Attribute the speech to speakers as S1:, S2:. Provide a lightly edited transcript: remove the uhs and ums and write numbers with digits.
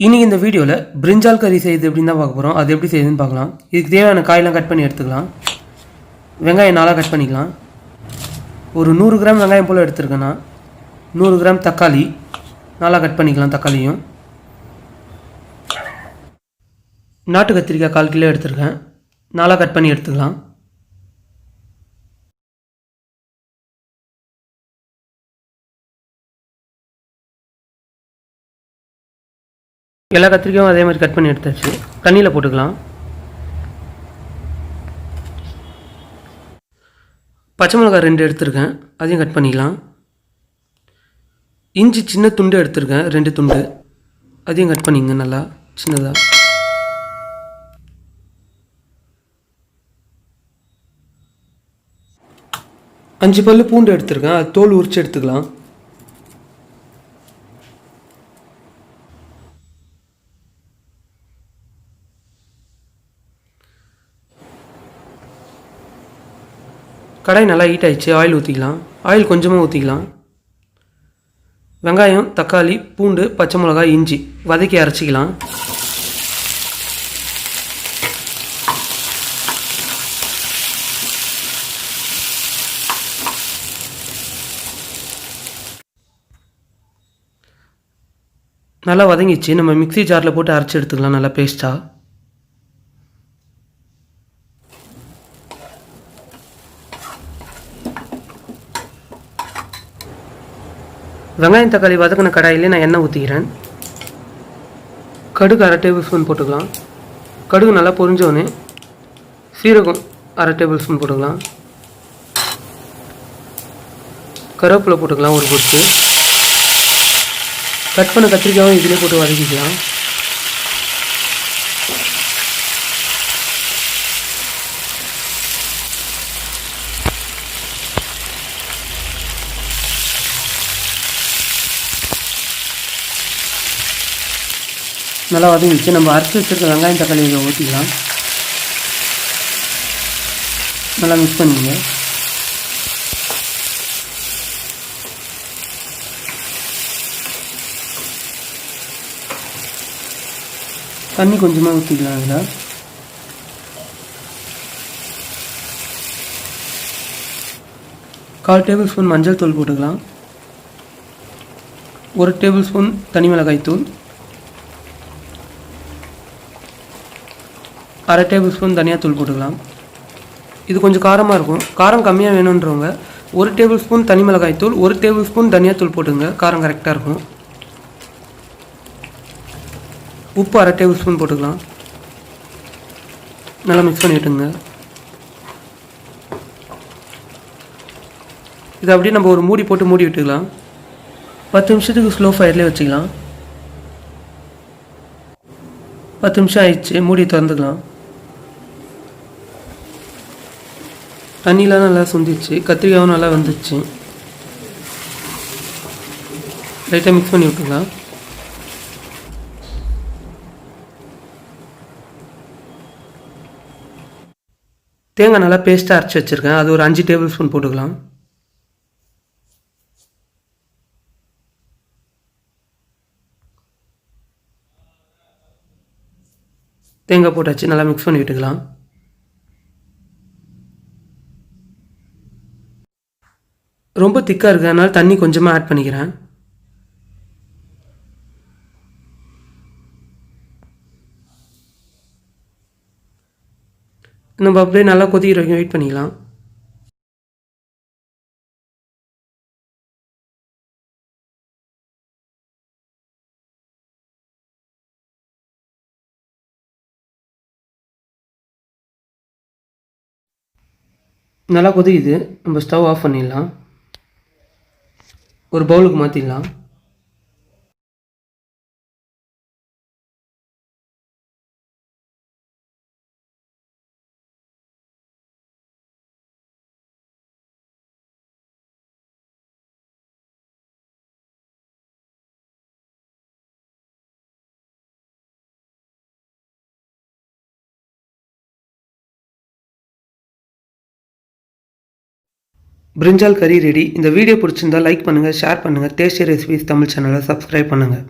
S1: இன்றைக்கி இந்த வீடியோவில் பிரிஞ்சால் கறி செய்யுது எப்படின்னு தான் பார்க்க போகிறோம். அது எப்படி செய்யுதுன்னு பார்க்கலாம். இதுக்கு தேவையான காயெல்லாம் கட் பண்ணி எடுத்துக்கலாம். வெங்காயம் 4 கட் பண்ணிக்கலாம். ஒரு 100 கிராம் வெங்காயம் போல் எடுத்துருக்கேன்னா 100 கிராம் தக்காளி 4 கட் பண்ணிக்கலாம். தக்காளியும் நாட்டு கத்திரிக்காய் 1/4 கிலோ எடுத்துருக்கேன். 4 கட் பண்ணி எடுத்துக்கலாம். எல்லா கத்திரிக்காயும் அதே மாதிரி கட் பண்ணி எடுத்தாச்சு. தண்ணியில் போட்டுக்கலாம். பச்சை மிளகாய் 2 எடுத்துருக்கேன், அதையும் கட் பண்ணிக்கலாம். இஞ்சி சின்ன துண்டு எடுத்துருக்கேன், 2 துண்டு, அதையும் கட் பண்ணிங்க நல்லா சின்னதாக. அஞ்சு பல்லு பூண்டு எடுத்துருக்கேன், அது தோல் உரித்து எடுத்துக்கலாம். கடாய் நல்லா ஹீட் ஆகிடுச்சு. ஆயில் ஊற்றிக்கலாம். ஆயில் கொஞ்சமாக ஊற்றிக்கலாம். வெங்காயம், தக்காளி, பூண்டு, பச்சை மிளகாய், இஞ்சி வதக்கி அரைச்சிக்கலாம். நல்லா வதங்கிச்சு. நம்ம மிக்ஸி ஜாரில் போட்டு அரைச்சி எடுத்துக்கலாம் நல்லா பேஸ்ட்டாக. வெங்காயம் தக்காளி வதக்கின கடாயிலே நான் எண்ணெய் ஊற்றிக்கிறேன். கடுகு 1/2 டேபிள் ஸ்பூன் போட்டுக்கலாம். கடுகு நல்லா பொரிஞ்சோடனே சீரகம் 1/2 டேபிள் ஸ்பூன் போட்டுக்கலாம். கருவேப்பிலை போட்டுக்கலாம் ஒரு பொறுத்து. கட் பண்ண கத்திரிக்காயும் இதிலே போட்டு வதக்கிக்கலாம். நல்லா வதங்கிச்சு. நம்ம அரைச்சி வச்சுருக்க வெங்காயம் தக்காளி இதை ஊற்றிக்கலாம். நல்லா மிக்ஸ் பண்ணிங்க. தண்ணி கொஞ்சமாக ஊற்றிக்கலாம். அதில் கால் டேபிள் ஸ்பூன் மஞ்சள் தூள் போட்டுக்கலாம். 1 டேபிள் ஸ்பூன் தனி மிளகாய் தூள், 1/2 டேபிள் ஸ்பூன் தனியாத்தூள் போட்டுக்கலாம். இது கொஞ்சம் காரமாக இருக்கும். காரம் கம்மியாக வேணுன்றவங்க 1 டேபிள் ஸ்பூன் தனி மிளகாய் தூள், 1 டேபிள் ஸ்பூன் தனியாத்தூள் போட்டுங்க. காரம் கரெக்டாக இருக்கும். உப்பு 1/2 டேபிள் ஸ்பூன் போட்டுக்கலாம். நல்லா மிக்ஸ் பண்ணி விட்டுங்க. இது அப்படியே நம்ம ஒரு மூடி போட்டு மூடி விட்டுக்கலாம். 10 நிமிஷத்துக்கு ஸ்லோ ஃபயர்லேயே வச்சுக்கலாம். 10 நிமிஷம் ஆயிடுச்சு. மூடி திறந்துக்கலாம். தண்ணியெலாம் நல்லா சுந்திச்சு. கத்திரிக்காயும் நல்லா வந்துச்சு. லைட்டாக மிக்ஸ் பண்ணி விட்டுக்கலாம். தேங்காய் நல்லா பேஸ்ட்டாக அரைச்சி வச்சுருக்கேன், அது ஒரு 5 டேபிள் ஸ்பூன் போட்டுக்கலாம். தேங்காய் போட்டாச்சு. நல்லா மிக்ஸ் பண்ணி விட்டுக்கலாம். ரொம்ப திக்காக இருக்குது, அதனால் தண்ணி கொஞ்சமாக ஆட் பண்ணிக்கிறேன். நம்ம அப்படியே நல்லா கொதிக்கிற வரைக்கும் வெயிட் பண்ணிக்கலாம். நல்லா கொதிக்குது. நம்ம ஸ்டவ் ஆஃப் பண்ணிடலாம். ஒரு பவுலுக்கு மாற்றிடலாம். பிரிஞ்சால் கறி ரெடி. இந்த வீடியோ பிடிச்சிருந்தால் லைக் பண்ணுங்கள், ஷேர் பண்ணுங்கள். டேஸ்டி ரெசிபிஸ் தமிழ் சேனலை சப்ஸ்கிரைப் பண்ணுங்கள்.